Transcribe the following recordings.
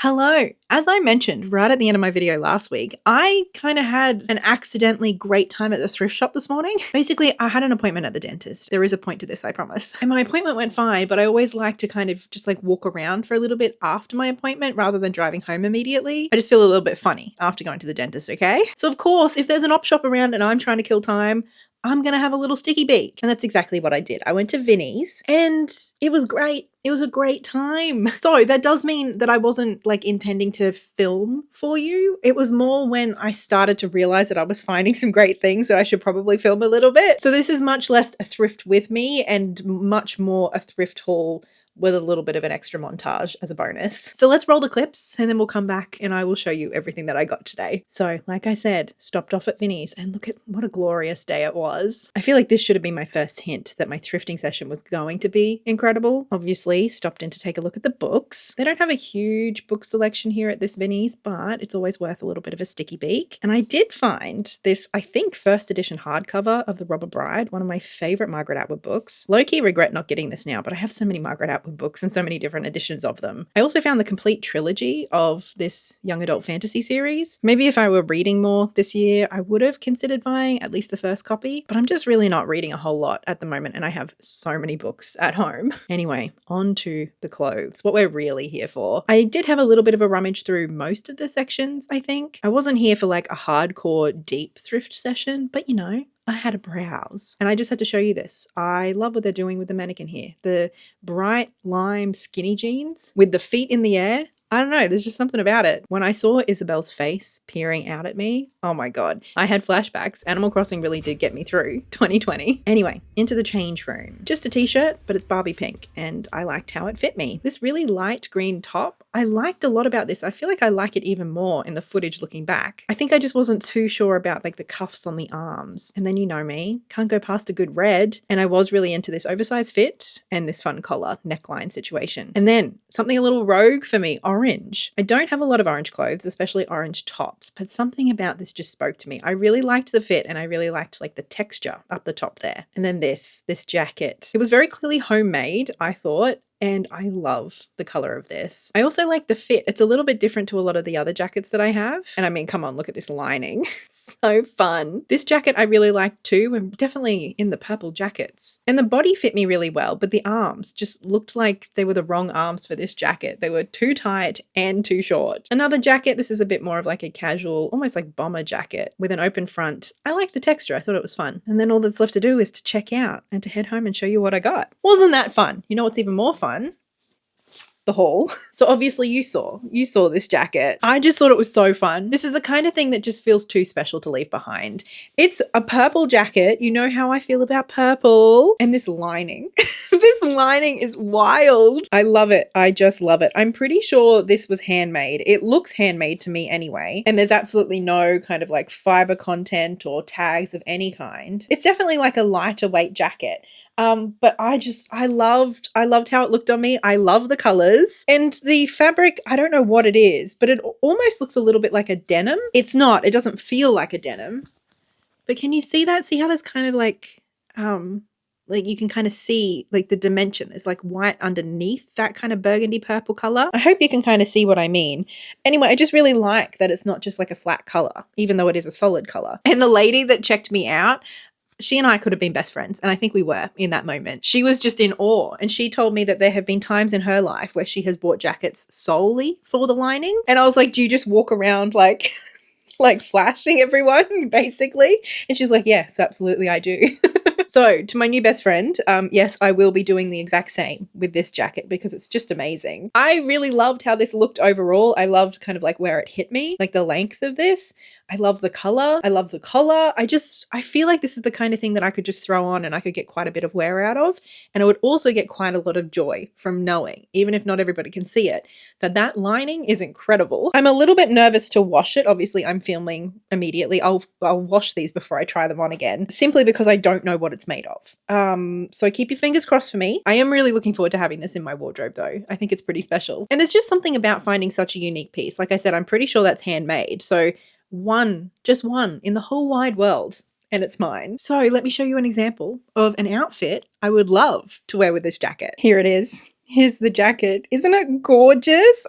Hello. As I mentioned right at the end of my video last week, I kind of had an accidentally great time at the thrift shop this morning. Basically, I had an appointment at the dentist. There is a point to this, I promise. And my appointment went fine, but I always like to kind of just like walk around for a little bit after my appointment rather than driving home immediately. I just feel a little bit funny after going to the dentist, okay? So of course, if there's an op shop around and I'm trying to kill time, I'm going to have a little sticky beak. And that's exactly what I did. I went to Vinnie's and it was great. It was a great time. So that does mean that I wasn't like intending to film for you. It was more when I started to realize that I was finding some great things that I should probably film a little bit. So this is much less a thrift with me and much more a thrift haul with a little bit of an extra montage as a bonus. So let's roll the clips and then we'll come back and I will show you everything that I got today. So like I said, stopped off at Vinnie's and look at what a glorious day it was. I feel like this should have been my first hint that my thrifting session was going to be incredible. Obviously stopped in to take a look at the books. They don't have a huge book selection here at this Vinnie's, but it's always worth a little bit of a sticky beak. And I did find this, I think, first edition hardcover of The Robber Bride, one of my favorite Margaret Atwood books. Low-key regret not getting this now, but I have so many Margaret Atwood books and so many different editions of them. I also found the complete trilogy of this young adult fantasy series. Maybe if I were reading more this year, I would have considered buying at least the first copy, but I'm just really not reading a whole lot at the moment and I have so many books at home. Anyway, on to the clothes, what we're really here for. I did have a little bit of a rummage through most of the sections, I think. I wasn't here for like a hardcore deep thrift session, but you know, I had a browse and I just had to show you this. I love what they're doing with the mannequin here. The bright lime skinny jeans with the feet in the air. I don't know, there's just something about it. When I saw Isabel's face peering out at me, oh my God, I had flashbacks. Animal Crossing really did get me through 2020. Anyway, into the change room. Just a t-shirt, but it's Barbie pink and I liked how it fit me. This really light green top, I liked a lot about this. I feel like I like it even more in the footage looking back. I think I just wasn't too sure about like the cuffs on the arms. And then you know me, can't go past a good red. And I was really into this oversized fit and this fun collar neckline situation. And then something a little rogue for me, orange. I don't have a lot of orange clothes, especially orange tops, but something about this just spoke to me. I really liked the fit and I really liked like the texture up the top there. And then this jacket. It was very clearly homemade, I thought. And I love the color of this. I also like the fit. It's a little bit different to a lot of the other jackets that I have. And I mean, come on, look at this lining. So fun. This jacket I really liked too. I'm definitely in the purple jackets. And the body fit me really well, but the arms just looked like they were the wrong arms for this jacket. They were too tight and too short. Another jacket, this is a bit more of like a casual, almost like bomber jacket with an open front. I like the texture. I thought it was fun. And then all that's left to do is to check out and to head home and show you what I got. Wasn't that fun? You know what's even more fun? The haul. So obviously you saw this jacket. I just thought it was so fun. This is the kind of thing that just feels too special to leave behind. It's a purple jacket. You know how I feel about purple. And this lining, this lining is wild. I love it. I just love it. I'm pretty sure this was handmade. It looks handmade to me anyway. And there's absolutely no kind of like fiber content or tags of any kind. It's definitely like a lighter weight jacket. But I loved how it looked on me. I love the colors and the fabric. I don't know what it is, but it almost looks a little bit like a denim. It's not, it doesn't feel like a denim, but can you see that? See how there's kind of like you can kind of see like the dimension. There's like white underneath that kind of burgundy purple color. I hope you can kind of see what I mean. Anyway, I just really like that it's not just like a flat color, even though it is a solid color. And the lady that checked me out, she and I could have been best friends, and I think we were in that moment. She was just in awe, and she told me that there have been times in her life where she has bought jackets solely for the lining. And I was like, do you just walk around like flashing everyone, basically? And she's like, yes, absolutely, I do. So to my new best friend, yes, I will be doing the exact same with this jacket because it's just amazing. I really loved how this looked overall. I loved kind of like where it hit me, like the length of this. I love the color. I love the collar. I feel like this is the kind of thing that I could just throw on and I could get quite a bit of wear out of. And I would also get quite a lot of joy from knowing, even if not everybody can see it, that lining is incredible. I'm a little bit nervous to wash it. Obviously, I'm filming immediately. I'll wash these before I try them on again, simply because I don't know what it's made of. So keep your fingers crossed for me. I am really looking forward to having this in my wardrobe though. I think it's pretty special. And there's just something about finding such a unique piece. Like I said, I'm pretty sure that's handmade. So just one in the whole wide world, and it's mine. So let me show you an example of an outfit I would love to wear with this jacket. Here it is. Here's the jacket. Isn't it gorgeous?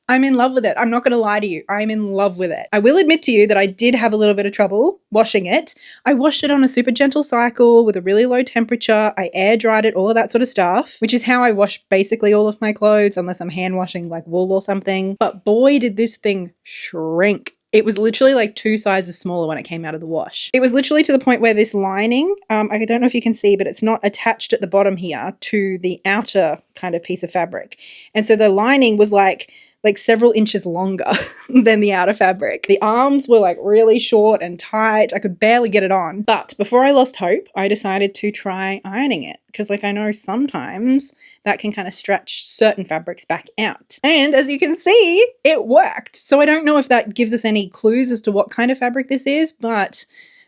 I'm in love with it. I'm not going to lie to you. I'm in love with it. I will admit to you that I did have a little bit of trouble washing it. I washed it on a super gentle cycle with a really low temperature. I air dried it, all of that sort of stuff, which is how I wash basically all of my clothes unless I'm hand washing like wool or something. But boy, did this thing shrink. It was literally like 2 sizes smaller when it came out of the wash. It was literally to the point where this lining, I don't know if you can see, but it's not attached at the bottom here to the outer kind of piece of fabric. And so the lining was like several inches longer than the outer fabric. The arms were like really short and tight. I could barely get it on. But before I lost hope, I decided to try ironing it because like I know sometimes that can kind of stretch certain fabrics back out. And as you can see, it worked. So I don't know if that gives us any clues as to what kind of fabric this is, but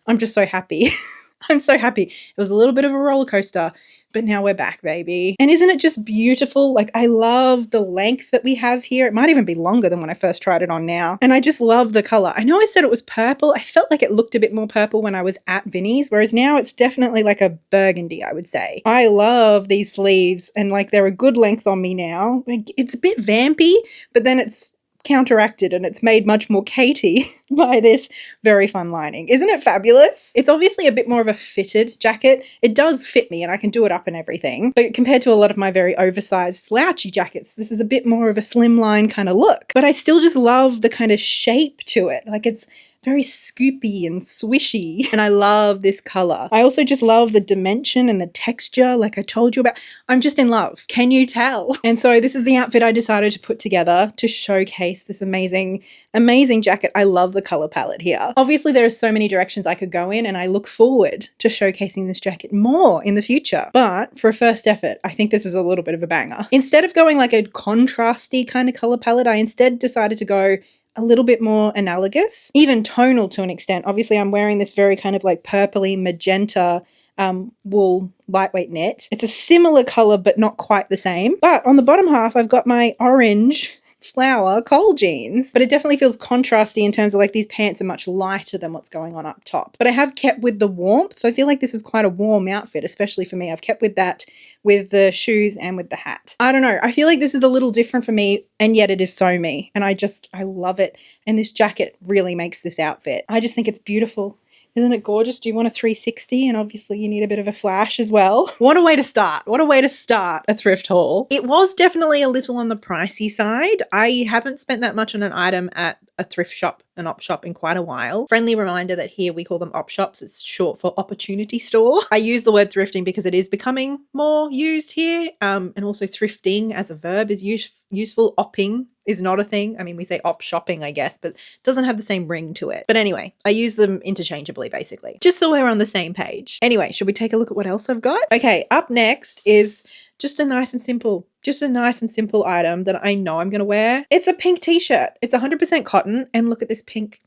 I'm just so happy. I'm so happy. It was a little bit of a roller coaster, but now we're back, baby. And isn't it just beautiful? Like, I love the length that we have here. It might even be longer than when I first tried it on now. And I just love the color. I know I said it was purple. I felt like it looked a bit more purple when I was at Vinnie's, whereas now it's definitely like a burgundy, I would say. I love these sleeves and like they're a good length on me now. Like, it's a bit vampy, but then it's counteracted and it's made much more Katey by this very fun lining. Isn't it fabulous? It's obviously a bit more of a fitted jacket. It does fit me and I can do it up and everything, but compared to a lot of my very oversized slouchy jackets, this is a bit more of a slimline kind of look, but I still just love the kind of shape to it. Like it's very scoopy and swishy, and I love this color. I also just love the dimension and the texture like I told you about. I'm just in love. Can you tell? And so this is the outfit I decided to put together to showcase this amazing, amazing jacket. I love the color palette here. Obviously, there are so many directions I could go in, and I look forward to showcasing this jacket more in the future. But for a first effort, I think this is a little bit of a banger. Instead of going like a contrasty kind of color palette, I instead decided to go a little bit more analogous, even tonal to an extent. Obviously, I'm wearing this very kind of like purpley magenta wool lightweight knit. It's a similar color, but not quite the same. But on the bottom half, I've got my orange flower coal jeans, but it definitely feels contrasty in terms of like these pants are much lighter than what's going on up top. But I have kept with the warmth. I feel like this is quite a warm outfit, especially for me. I've kept with that with the shoes and with the hat. I don't know. I feel like this is a little different for me, and yet it is so me. And I love it. And this jacket really makes this outfit. I just think it's beautiful. Isn't it gorgeous? Do you want a 360? And obviously you need a bit of a flash as well. What a way to start. What a way to start a thrift haul. It was definitely a little on the pricey side. I haven't spent that much on an item at a thrift shop, an op shop in quite a while. Friendly reminder that here we call them op shops. It's short for opportunity store. I use the word thrifting because it is becoming more used here. And also thrifting as a verb is useful. Opping is not a thing. I mean, we say op shopping, I guess, but it doesn't have the same ring to it. But anyway, I use them interchangeably, basically, just so we're on the same page. Anyway, should we take a look at what else I've got? Okay, up next is just a nice and simple item that I know I'm going to wear. It's a pink t-shirt. It's 100% cotton. And look at this pink.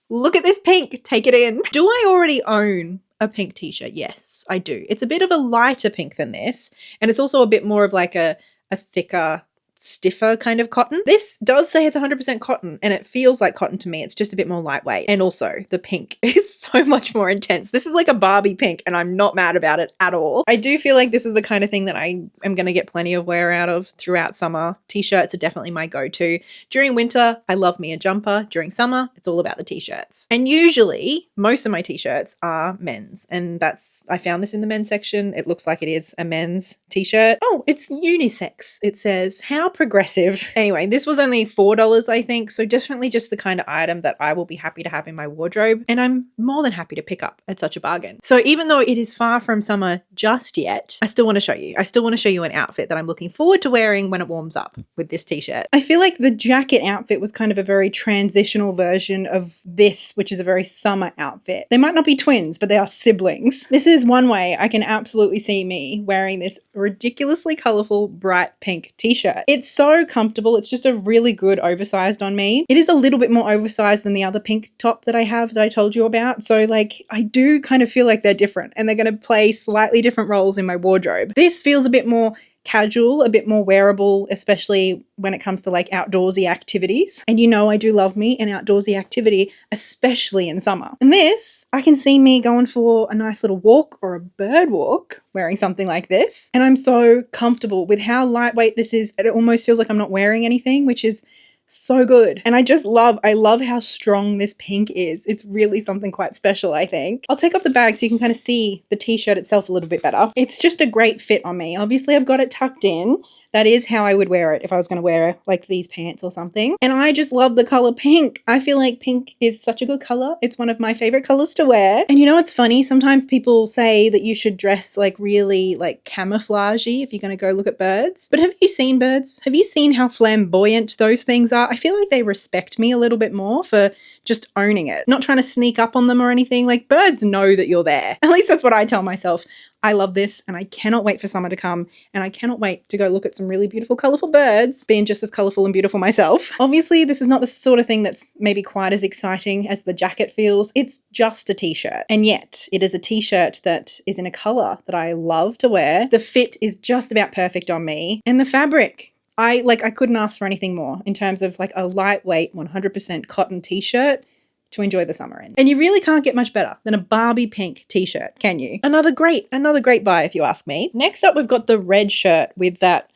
Look at this pink. Take it in. Do I already own a pink t-shirt? Yes, I do. It's a bit of a lighter pink than this. And it's also a bit more of like a thicker, stiffer kind of cotton. This does say it's 100% cotton and it feels like cotton to me. It's just a bit more lightweight. And also the pink is so much more intense. This is like a Barbie pink and I'm not mad about it at all. I do feel like this is the kind of thing that I am going to get plenty of wear out of throughout summer. T-shirts are definitely my go-to. During winter, I love me a jumper. During summer, it's all about the t-shirts. And usually most of my t-shirts are men's, and I found this in the men's section. It looks like it is a men's t-shirt. Oh, it's unisex. It says, how progressive. Anyway, this was only $4, I think. So definitely just the kind of item that I will be happy to have in my wardrobe. And I'm more than happy to pick up at such a bargain. So even though it is far from summer just yet, I still want to show you. I still want to show you an outfit that I'm looking forward to wearing when it warms up with this t-shirt. I feel like the jacket outfit was kind of a very transitional version of this, which is a very summer outfit. They might not be twins, but they are siblings. This is one way I can absolutely see me wearing this ridiculously colorful, bright pink t-shirt. It's so comfortable. It's just a really good oversized on me. It is a little bit more oversized than the other pink top that I have that I told you about. So like I do kind of feel like they're different and they're going to play slightly different roles in my wardrobe. This feels a bit more casual, a bit more wearable, especially when it comes to like outdoorsy activities. And you know I do love me an outdoorsy activity, especially in summer. And this, I can see me going for a nice little walk or a bird walk wearing something like this. And I'm so comfortable with how lightweight this is. It almost feels like I'm not wearing anything, which is So good. And I love how strong this pink is. It's really something quite special, I think. I'll take off the bag so you can kind of see the t-shirt itself a little bit better. It's just a great fit on me. Obviously, I've got it tucked in. That is how I would wear it if I was going to wear like these pants or something. And I just love the color pink. I feel like pink is such a good color. It's one of my favorite colors to wear. And you know what's funny? Sometimes people say that you should dress like really like camouflagey if you're going to go look at birds. But have you seen birds? Have you seen how flamboyant those things are? I feel like they respect me a little bit more for just owning it. Not trying to sneak up on them or anything. Like birds know that you're there. At least that's what I tell myself. I love this and I cannot wait for summer to come, and I cannot wait to go look at some really beautiful, colourful birds, being just as colourful and beautiful myself. Obviously, this is not the sort of thing that's maybe quite as exciting as the jacket feels. It's just a t-shirt, and yet it is a t-shirt that is in a colour that I love to wear. The fit is just about perfect on me, and the fabric, I couldn't ask for anything more in terms of like a lightweight 100% cotton t-shirt to enjoy the summer in. And you really can't get much better than a Barbie pink t-shirt, can you? Another great buy if you ask me. Next up, we've got the red shirt with that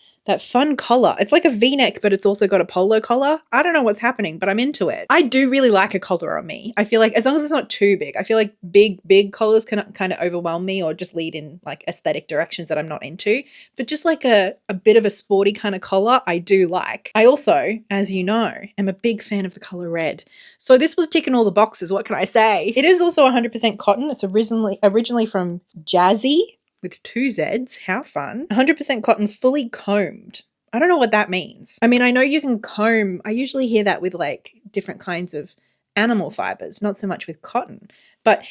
fun collar. It's like a v-neck, but it's also got a polo collar. I don't know what's happening, but I'm into it. I do really like a collar on me. I feel like as long as it's not too big, I feel like big collars can kind of overwhelm me or just lead in like aesthetic directions that I'm not into. But just like a bit of a sporty kind of collar, I do like. I also, as you know, am a big fan of the color red. So this was ticking all the boxes. What can I say? It is also 100% cotton. It's originally from Jazzy, with 2 Zs. How fun. 100% cotton, fully combed. I don't know what that means. I mean, I know you can comb. I usually hear that with like different kinds of animal fibers, not so much with cotton. But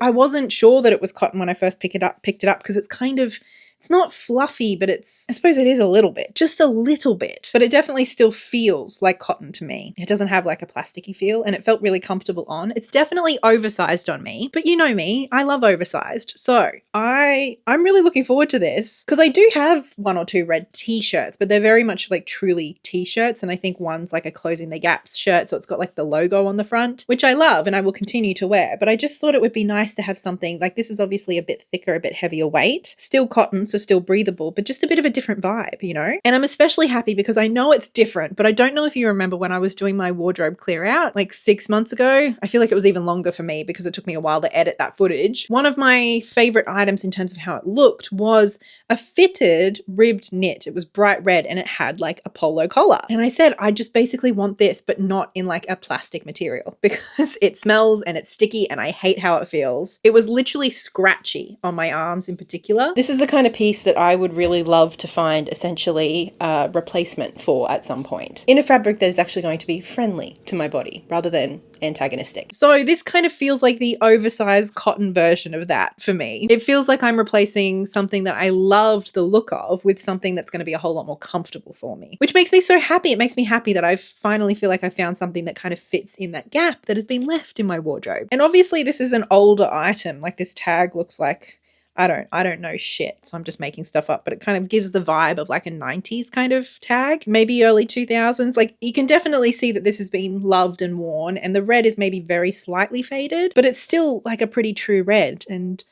I wasn't sure that it was cotton when I first picked it up because it's not fluffy, but I suppose it is a little bit, just a little bit, but it definitely still feels like cotton to me. It doesn't have like a plasticky feel, and it felt really comfortable on. It's definitely oversized on me, but you know me, I love oversized. So I'm really looking forward to this because I do have 1 or 2 red t-shirts, but they're very much like truly t-shirts. And I think one's like a Closing the Gaps shirt. So it's got like the logo on the front, which I love and I will continue to wear. But I just thought it would be nice to have something like this. Is obviously a bit thicker, a bit heavier weight, still cotton, so still breathable, but just a bit of a different vibe, you know? And I'm especially happy because I know it's different, but I don't know if you remember when I was doing my wardrobe clear out like 6 months ago. I feel like it was even longer for me because it took me a while to edit that footage. One of my favorite items in terms of how it looked was a fitted ribbed knit. It was bright red and it had like a polo collar. And I said, I just basically want this, but not in like a plastic material because it smells and it's sticky and I hate how it feels. It was literally scratchy on my arms in particular. This is the kind of piece that I would really love to find essentially a replacement for at some point in a fabric that is actually going to be friendly to my body rather than antagonistic. So this kind of feels like the oversized cotton version of that for me. It feels like I'm replacing something that I loved the look of with something that's going to be a whole lot more comfortable for me, which makes me so happy. It makes me happy that I finally feel like I found something that kind of fits in that gap that has been left in my wardrobe. And obviously this is an older item. Like this tag looks like, I don't know shit, so I'm just making stuff up, but it kind of gives the vibe of like a 90s kind of tag, maybe early 2000s. Like you can definitely see that this has been loved and worn, and the red is maybe very slightly faded, but it's still like a pretty true red, and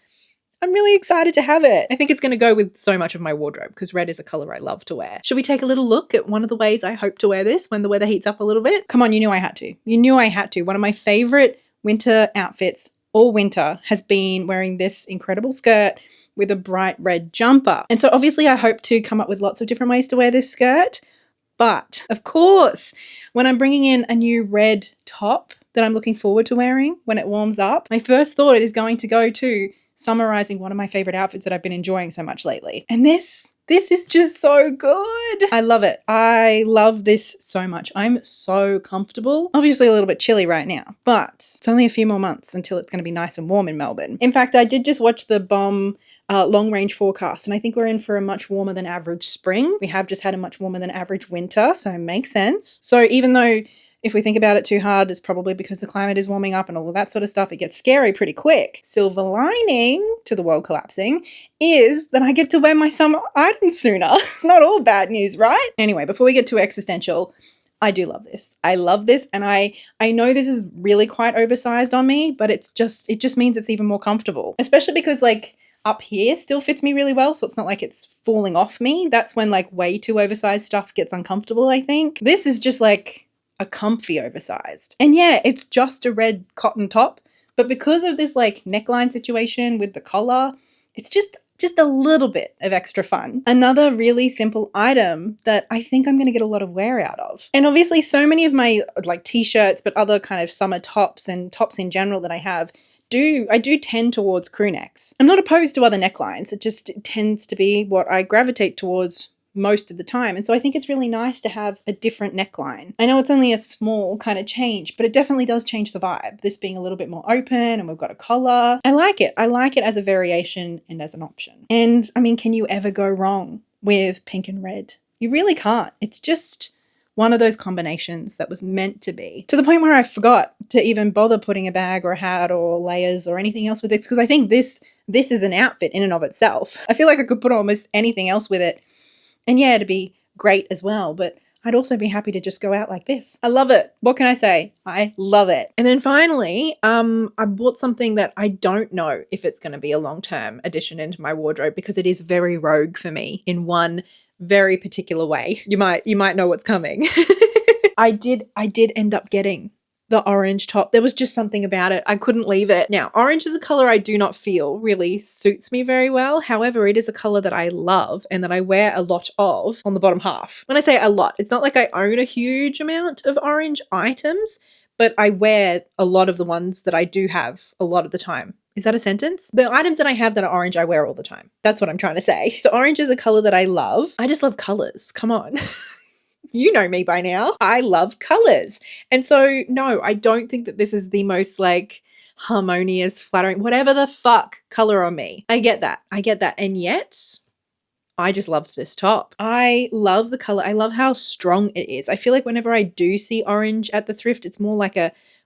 I'm really excited to have it. I think it's going to go with so much of my wardrobe because red is a color I love to wear. Should we take a little look at one of the ways I hope to wear this when the weather heats up a little bit? Come on, you knew I had to. You knew I had to. One of my favorite winter outfits all winter has been wearing this incredible skirt with a bright red jumper. And so obviously I hope to come up with lots of different ways to wear this skirt. But of course, when I'm bringing in a new red top that I'm looking forward to wearing when it warms up, my first thought is going to go to summarizing one of my favorite outfits that I've been enjoying so much lately. And this is just so good. I love it. I love this so much. I'm so comfortable. Obviously a little bit chilly right now, but it's only a few more months until it's going to be nice and warm in Melbourne. In fact, I did just watch the BOM long range forecast, and I think we're in for a much warmer than average spring. We have just had a much warmer than average winter, so it makes sense. So even though if we think about it too hard, it's probably because the climate is warming up and all of that sort of stuff. It gets scary pretty quick. Silver lining to the world collapsing is that I get to wear my summer items sooner. It's not all bad news, right? Anyway, before we get too existential, I do love this. I love this, and I know this is really quite oversized on me, but it just means it's even more comfortable, especially because like up here still fits me really well, so it's not like it's falling off me. That's when like way too oversized stuff gets uncomfortable, I think. This is just like a comfy oversized. And yeah, it's just a red cotton top, but because of this like neckline situation with the collar, it's just a little bit of extra fun. Another really simple item that I think I'm going to get a lot of wear out of. And obviously so many of my like t-shirts, but other kind of summer tops and tops in general that I have, I do tend towards crew necks. I'm not opposed to other necklines. It just tends to be what I gravitate towards most of the time. And so I think it's really nice to have a different neckline. I know it's only a small kind of change, but it definitely does change the vibe. This being a little bit more open and we've got a collar. I like it. I like it as a variation and as an option. And I mean, can you ever go wrong with pink and red? You really can't. It's just one of those combinations that was meant to be, to the point where I forgot to even bother putting a bag or a hat or layers or anything else with this, because I think this is an outfit in and of itself. I feel like I could put almost anything else with it. And yeah, it'd be great as well, but I'd also be happy to just go out like this. I love it. What can I say? I love it. And then finally, I bought something that I don't know if it's going to be a long-term addition into my wardrobe, because it is very rogue for me in one very particular way. You might know what's coming. I did end up getting the orange top. There was just something about it. I couldn't leave it. Now, orange is a color I do not feel really suits me very well. However, it is a color that I love and that I wear a lot of on the bottom half. When I say a lot, it's not like I own a huge amount of orange items, but I wear a lot of the ones that I do have a lot of the time. Is that a sentence? The items that I have that are orange, I wear all the time. That's what I'm trying to say. So orange is a color that I love. I just love colors. Come on. You know me by now. I love colors. And so, no, I don't think that this is the most like harmonious, flattering, whatever the fuck color on me. I get that. And yet, I just love this top. I love the color. I love how strong it is. I feel like whenever I do see orange at the thrift, it's more like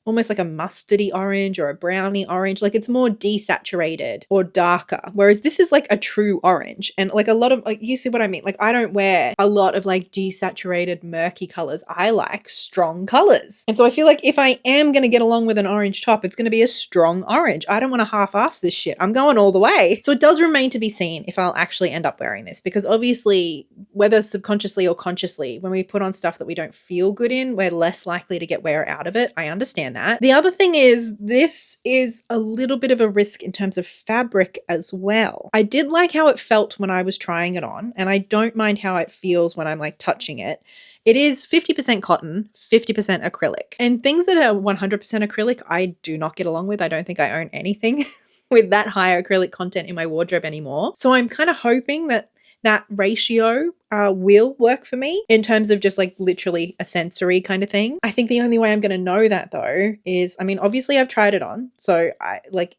almost like a mustardy orange or a brownie orange. Like it's more desaturated or darker. Whereas this is like a true orange. And like a lot of, like, you see what I mean? Like I don't wear a lot of like desaturated murky colors. I like strong colors. And so I feel like if I am going to get along with an orange top, it's going to be a strong orange. I don't want to half-ass this shit. I'm going all the way. So it does remain to be seen if I'll actually end up wearing this, because obviously, whether subconsciously or consciously, when we put on stuff that we don't feel good in, we're less likely to get wear out of it. I understand that. The other thing is, this is a little bit of a risk in terms of fabric as well. I did like how it felt when I was trying it on, and I don't mind how it feels when I'm like touching it. It is 50% cotton, 50% acrylic. And things that are 100% acrylic, I do not get along with. I don't think I own anything with that high acrylic content in my wardrobe anymore. So I'm kind of hoping that ratio will work for me in terms of just like literally a sensory kind of thing. I think the only way I'm going to know that though is, I mean, obviously I've tried it on, so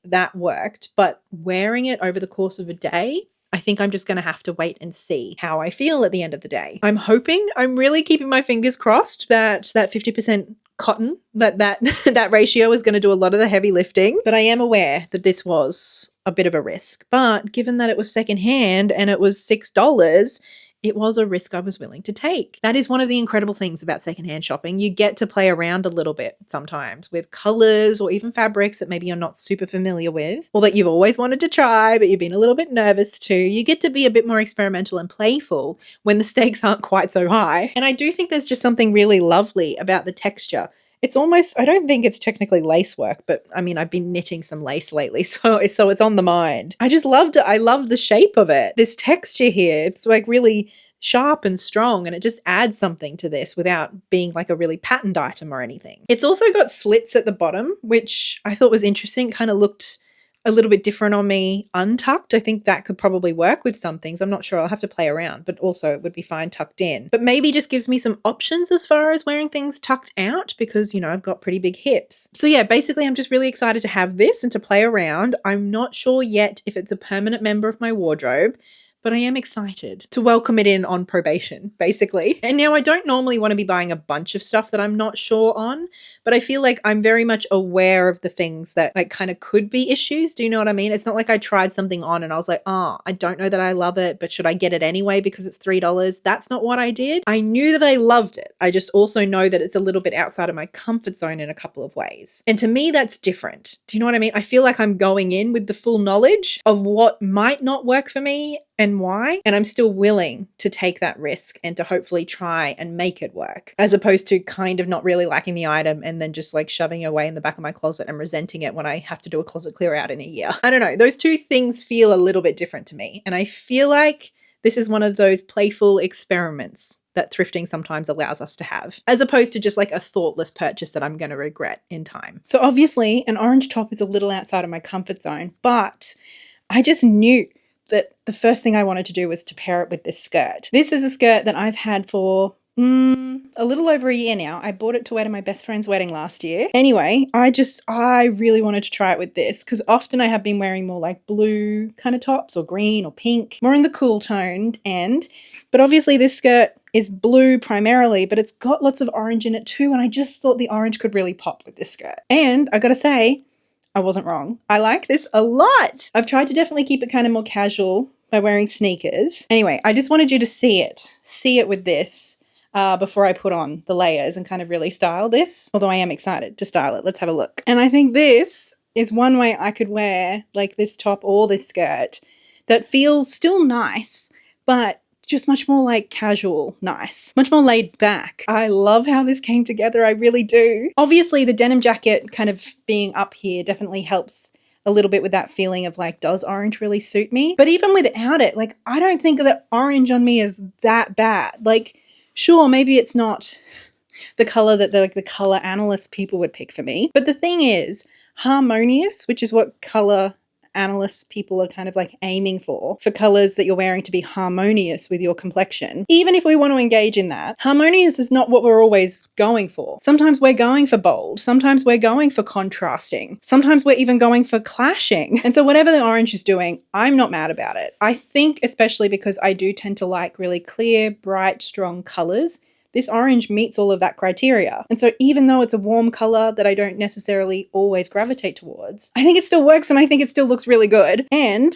that worked, but wearing it over the course of a day, I think I'm just going to have to wait and see how I feel at the end of the day. I'm really keeping my fingers crossed that 50% cotton, that ratio is going to do a lot of the heavy lifting. But I am aware that this was a bit of a risk. But given that it was secondhand and it was $6, it was a risk I was willing to take. That is one of the incredible things about secondhand shopping. You get to play around a little bit sometimes with colors or even fabrics that maybe you're not super familiar with, or that you've always wanted to try, but you've been a little bit nervous to. You get to be a bit more experimental and playful when the stakes aren't quite so high. And I do think there's just something really lovely about the texture. It's almost, I don't think it's technically lace work, but I mean, I've been knitting some lace lately, so it's on the mind. I just loved it. I love the shape of it. This texture here, it's like really sharp and strong, and it just adds something to this without being like a really patterned item or anything. It's also got slits at the bottom, which I thought was interesting. It kind of looked a little bit different on me untucked. I think that could probably work with some things. I'm not sure. I'll have to play around, but also it would be fine tucked in. But maybe just gives me some options as far as wearing things tucked out because, you know, I've got pretty big hips. So yeah, basically I'm just really excited to have this and to play around. I'm not sure yet if it's a permanent member of my wardrobe, but I am excited to welcome it in on probation, basically. And now I don't normally want to be buying a bunch of stuff that I'm not sure on, but I feel like I'm very much aware of the things that like kind of could be issues. Do you know what I mean? It's not like I tried something on and I was like, oh, I don't know that I love it, but should I get it anyway because it's $3? That's not what I did. I knew that I loved it. I just also know that it's a little bit outside of my comfort zone in a couple of ways. And to me, that's different. Do you know what I mean? I feel like I'm going in with the full knowledge of what might not work for me and why. And I'm still willing to take that risk and to hopefully try and make it work, as opposed to kind of not really liking the item and then just like shoving it away in the back of my closet and resenting it when I have to do a closet clear out in a year. I don't know. Those two things feel a little bit different to me. And I feel like this is one of those playful experiments that thrifting sometimes allows us to have, as opposed to just like a thoughtless purchase that I'm going to regret in time. So obviously an orange top is a little outside of my comfort zone, but I just knew that the first thing I wanted to do was to pair it with this skirt. This is a skirt that I've had for a little over a year now. I bought it to wear to my best friend's wedding last year. Anyway, I really wanted to try it with this because often I have been wearing more like blue kind of tops or green or pink, more in the cool toned end. But obviously this skirt is blue primarily, but it's got lots of orange in it too. And I just thought the orange could really pop with this skirt. And I gotta say, I wasn't wrong. I like this a lot. I've tried to definitely keep it kind of more casual by wearing sneakers. Anyway, I just wanted you to see it with this before I put on the layers and kind of really style this. Although I am excited to style it. Let's have a look. And I think this is one way I could wear like this top or this skirt that feels still nice, but just much more like casual nice, much more laid back. I love how this came together. I really do. Obviously the denim jacket kind of being up here definitely helps a little bit with that feeling of like, does orange really suit me? But even without it, like, I don't think that orange on me is that bad. Like, sure, maybe it's not the color that the color analyst people would pick for me. But the thing is, harmonious, which is what color analysts people are kind of like aiming for colors that you're wearing to be harmonious with your complexion. Even if we want to engage in that, harmonious is not what we're always going for. Sometimes we're going for bold. Sometimes we're going for contrasting. Sometimes we're even going for clashing. And so whatever the orange is doing, I'm not mad about it. I think especially because I do tend to like really clear, bright, strong colors, this orange meets all of that criteria. And so even though it's a warm color that I don't necessarily always gravitate towards, I think it still works and I think it still looks really good. And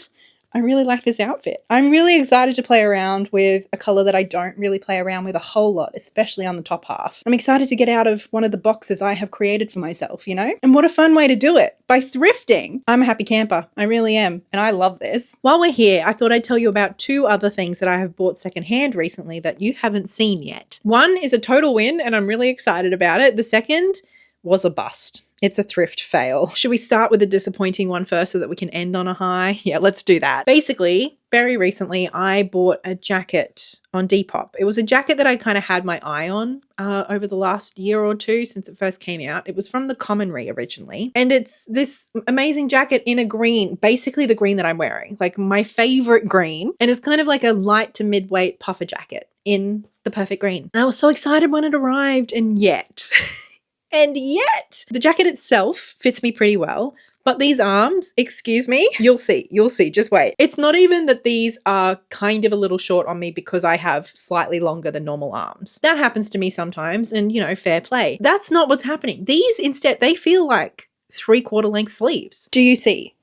I really like this outfit. I'm really excited to play around with a color that I don't really play around with a whole lot, especially on the top half. I'm excited to get out of one of the boxes I have created for myself, you know? And what a fun way to do it, by thrifting. I'm a happy camper. I really am. And I love this. While we're here, I thought I'd tell you about two other things that I have bought secondhand recently that you haven't seen yet. One is a total win and I'm really excited about it. The second was a bust. It's a thrift fail. Should we start with a disappointing one first so that we can end on a high? Yeah, let's do that. Basically, very recently, I bought a jacket on Depop. It was a jacket that I kind of had my eye on over the last year or two since it first came out. It was from the Commonry originally. And it's this amazing jacket in a green, basically the green that I'm wearing, like my favorite green. And it's kind of like a light to mid-weight puffer jacket in the perfect green. And I was so excited when it arrived, and yet... And yet, the jacket itself fits me pretty well, but these arms, excuse me, you'll see, just wait. It's not even that these are kind of a little short on me because I have slightly longer than normal arms. That happens to me sometimes and, you know, fair play. That's not what's happening. These instead, they feel like 3/4 length sleeves. Do you see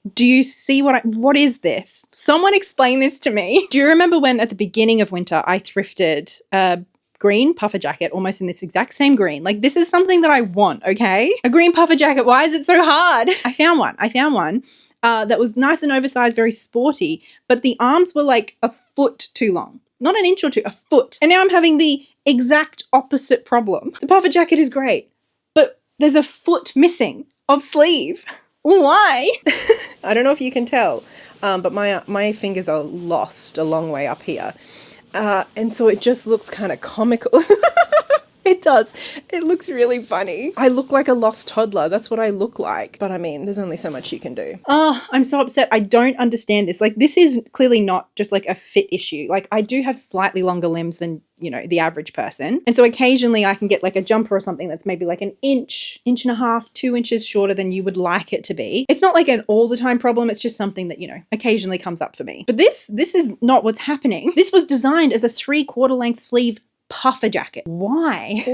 what is this? Someone explain this to me. Do you remember when at the beginning of winter I thrifted green puffer jacket almost in this exact same green? Like, this is something that I want, okay? A green puffer jacket, why is it so hard? I found one that was nice and oversized, very sporty, but the arms were like a foot too long. Not an inch or two, a foot. And now I'm having the exact opposite problem. The puffer jacket is great, but there's a foot missing of sleeve. Why? I don't know if you can tell, but my fingers are lost a long way up here. And so it just looks kind of comical. It does. It looks really funny. I look like a lost toddler. That's what I look like. But I mean, there's only so much you can do. Oh, I'm so upset. I don't understand this. Like, this is clearly not just like a fit issue. Like, I do have slightly longer limbs than, you know, the average person. And so occasionally I can get like a jumper or something that's maybe like an inch and a half, 2 inches shorter than you would like it to be. It's not like an all the time problem. It's just something that, you know, occasionally comes up for me. But this is not what's happening. This was designed as a 3/4 length sleeve puffer jacket. Why?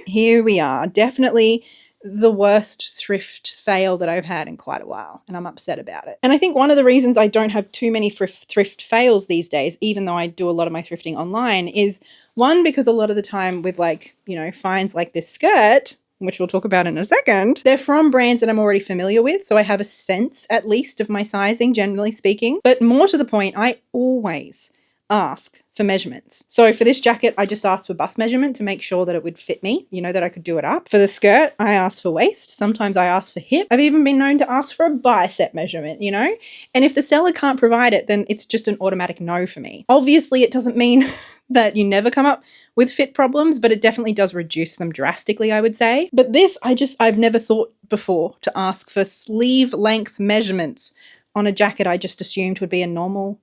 Here we are. Definitely the worst thrift fail that I've had in quite a while, and I'm upset about it. And I think one of the reasons I don't have too many thrift fails these days, even though I do a lot of my thrifting online, is one, because a lot of the time with, like, you know, finds like this skirt, which we'll talk about in a second, they're from brands that I'm already familiar with, so I have a sense, at least, of my sizing, generally speaking. But more to the point, I always ask for measurements. So for this jacket, I just asked for bust measurement to make sure that it would fit me, that I could do it up. For the skirt, I asked for waist. Sometimes I ask for hip. I've even been known to ask for a bicep measurement, And if the seller can't provide it, then it's just an automatic no for me. Obviously, it doesn't mean that you never come up with fit problems, but it definitely does reduce them drastically, I would say. But this, I've never thought before to ask for sleeve length measurements on a jacket I just assumed would be a normal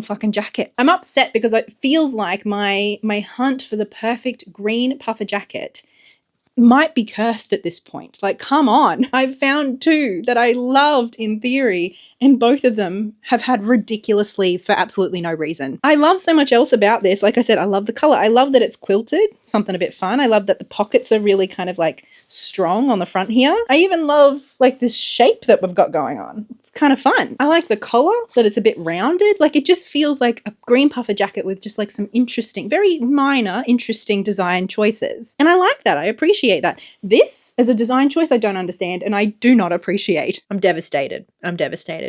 fucking jacket. I'm upset because it feels like my hunt for the perfect green puffer jacket might be cursed at this point. Like, come on. I've found two that I loved in theory, and both of them have had ridiculous sleeves for absolutely no reason. I love so much else about this. Like I said, I love the color. I love that it's quilted, something a bit fun. I love that the pockets are really kind of like strong on the front here. I even love like this shape that we've got going on. It's kind of fun. I like the collar, that it's a bit rounded. Like, it just feels like a green puffer jacket with just like some interesting, very minor, interesting design choices. And I like that. I appreciate that. This as a design choice, I don't understand and I do not appreciate. I'm devastated.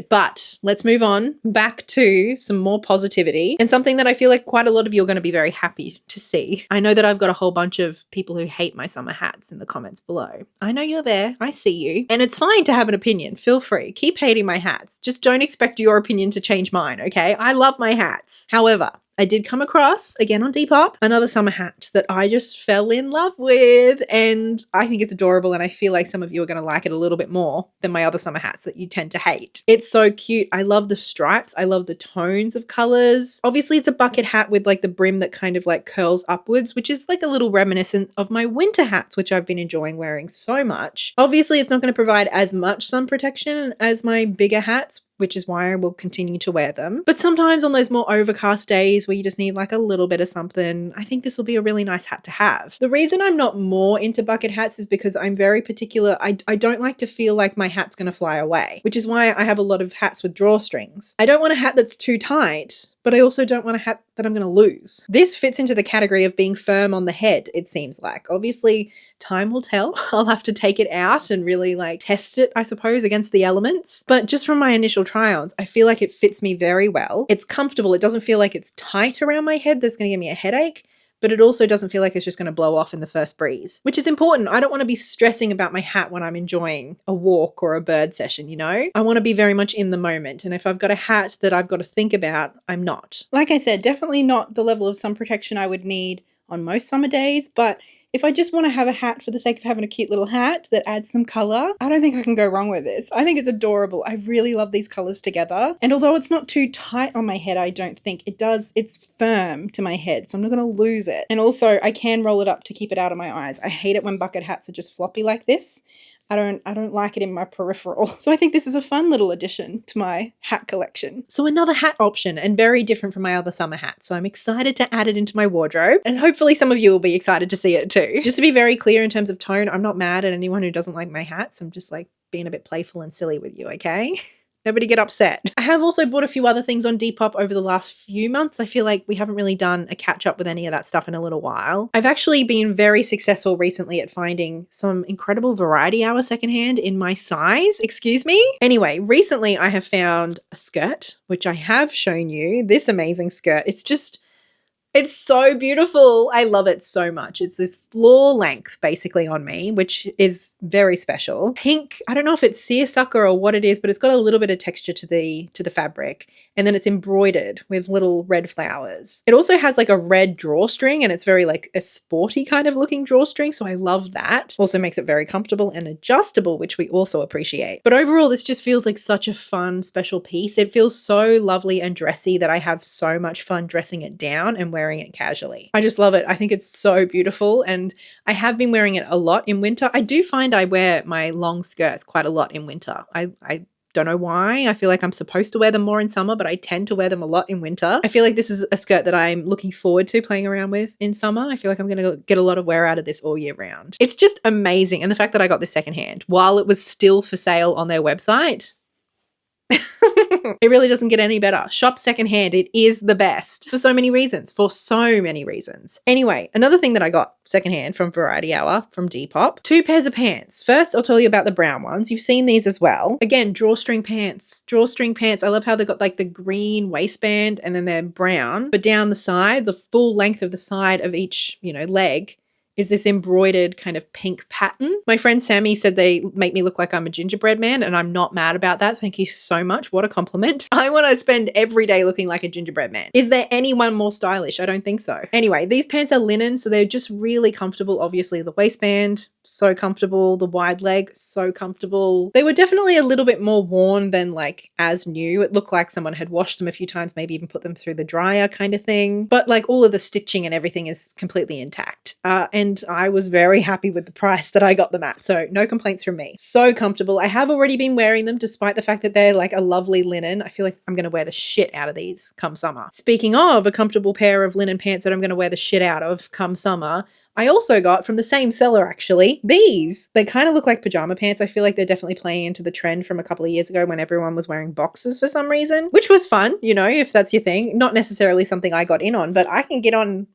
But let's move on back to some more positivity and something that I feel like quite a lot of you are going to be very happy to see. I know that I've got a whole bunch of people who hate my summer hats in the comments below. I know you're there. I see you. And it's fine to have an opinion. Feel free. Keep hating my hats. Just don't expect your opinion to change mine, okay? I love my hats. However, I did come across, again on Depop, another summer hat that I just fell in love with, and I think it's adorable, and I feel like some of you are going to like it a little bit more than my other summer hats that you tend to hate. It's so cute. I love the stripes. I love the tones of colors. Obviously, it's a bucket hat with like the brim that kind of like curls upwards, which is like a little reminiscent of my winter hats, which I've been enjoying wearing so much. Obviously, it's not going to provide as much sun protection as my bigger hats, which is why I will continue to wear them. But sometimes on those more overcast days where you just need like a little bit of something, I think this will be a really nice hat to have. The reason I'm not more into bucket hats is because I'm very particular. I don't like to feel like my hat's going to fly away, which is why I have a lot of hats with drawstrings. I don't want a hat that's too tight, but I also don't want a hat that I'm going to lose. This fits into the category of being firm on the head, it seems like. Obviously, time will tell. I'll have to take it out and really like test it, I suppose, against the elements. But just from my initial try-ons, I feel like it fits me very well. It's comfortable. It doesn't feel like it's tight around my head that's going to give me a headache, but it also doesn't feel like it's just going to blow off in the first breeze, which is important. I don't want to be stressing about my hat when I'm enjoying a walk or a bird session, I want to be very much in the moment. And if I've got a hat that I've got to think about, I'm not. Like I said, definitely not the level of sun protection I would need on most summer days, but if I just want to have a hat for the sake of having a cute little hat that adds some color, I don't think I can go wrong with this. I think it's adorable. I really love these colors together. And although it's not too tight on my head, I don't think it does. It's firm to my head, so I'm not going to lose it. And also I can roll it up to keep it out of my eyes. I hate it when bucket hats are just floppy like this. I don't like it in my peripheral. So I think this is a fun little addition to my hat collection. So another hat option, and very different from my other summer hats. So I'm excited to add it into my wardrobe, and hopefully some of you will be excited to see it too. Just to be very clear in terms of tone, I'm not mad at anyone who doesn't like my hats. I'm just like being a bit playful and silly with you, okay? Nobody get upset. I have also bought a few other things on Depop over the last few months. I feel like we haven't really done a catch up with any of that stuff in a little while. I've actually been very successful recently at finding some incredible variety hour secondhand in my size. Excuse me? Anyway, recently I have found a skirt, which I have shown you, this amazing skirt. It's so beautiful. I love it so much. It's this floor length basically on me, which is very special. Pink, I don't know if it's seersucker or what it is, but it's got a little bit of texture to the fabric. And then it's embroidered with little red flowers. It also has like a red drawstring, and it's very like a sporty kind of looking drawstring. So I love that. Also makes it very comfortable and adjustable, which we also appreciate. But overall, this just feels like such a fun, special piece. It feels so lovely and dressy that I have so much fun dressing it down and wearing it casually. I just love it. I think it's so beautiful, and I have been wearing it a lot in winter. I do find I wear my long skirts quite a lot in winter. I don't know why. I feel like I'm supposed to wear them more in summer, but I tend to wear them a lot in winter. I feel like this is a skirt that I'm looking forward to playing around with in summer. I feel like I'm going to get a lot of wear out of this all year round. It's just amazing. And the fact that I got this secondhand while it was still for sale on their website, It really doesn't get any better. Shop secondhand. It is the best for so many reasons. Anyway, another thing that I got secondhand from Variety Hour from Depop, 2 pairs of pants. First, I'll tell you about the brown ones. You've seen these as well. Again, drawstring pants. Drawstring pants. I love how they've got like the green waistband and then they're brown, but down the side, the full length of the side of each, leg is this embroidered kind of pink pattern. My friend Sammy said they make me look like I'm a gingerbread man, and I'm not mad about that. Thank you so much. What a compliment. I want to spend every day looking like a gingerbread man. Is there anyone more stylish? I don't think so. Anyway, these pants are linen, so they're just really comfortable. Obviously, the waistband, so comfortable. The wide leg, so comfortable. They were definitely a little bit more worn than like as new. It looked like someone had washed them a few times, maybe even put them through the dryer kind of thing. But like all of the stitching and everything is completely intact. And I was very happy with the price that I got them at. So no complaints from me. So comfortable. I have already been wearing them despite the fact that they're like a lovely linen. I feel like I'm going to wear the shit out of these come summer. Speaking of a comfortable pair of linen pants that I'm going to wear the shit out of come summer, I also got from the same seller actually, these. They kind of look like pajama pants. I feel like they're definitely playing into the trend from a couple of years ago when everyone was wearing boxers for some reason, which was fun, if that's your thing. Not necessarily something I got in on, but I can get on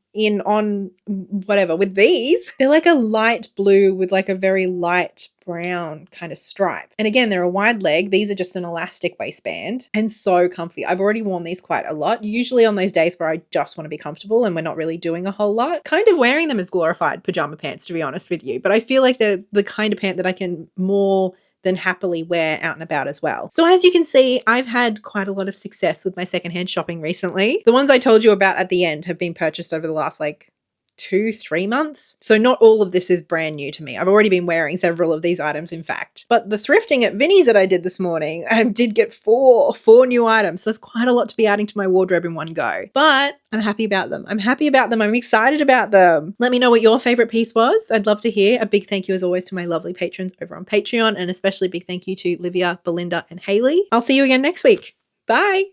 whatever with these. They're like a light blue with like a very light brown kind of stripe. And again, they're a wide leg. These are just an elastic waistband and so comfy. I've already worn these quite a lot, usually on those days where I just want to be comfortable and we're not really doing a whole lot. Kind of wearing them as glorified pajama pants, to be honest with you. But I feel like they're the kind of pant that I can more than happily wear out and about as well. So as you can see, I've had quite a lot of success with my secondhand shopping recently. The ones I told you about at the end have been purchased over the last 2-3 months. So not all of this is brand new to me. I've already been wearing several of these items, in fact. But the thrifting at Vinnie's that I did this morning, I did get four new items. So that's quite a lot to be adding to my wardrobe in one go. But I'm happy about them. I'm excited about them. Let me know what your favorite piece was. I'd love to hear. A big thank you as always to my lovely patrons over on Patreon, and especially big thank you to Livia, Belinda, and Haley. I'll see you again next week. Bye.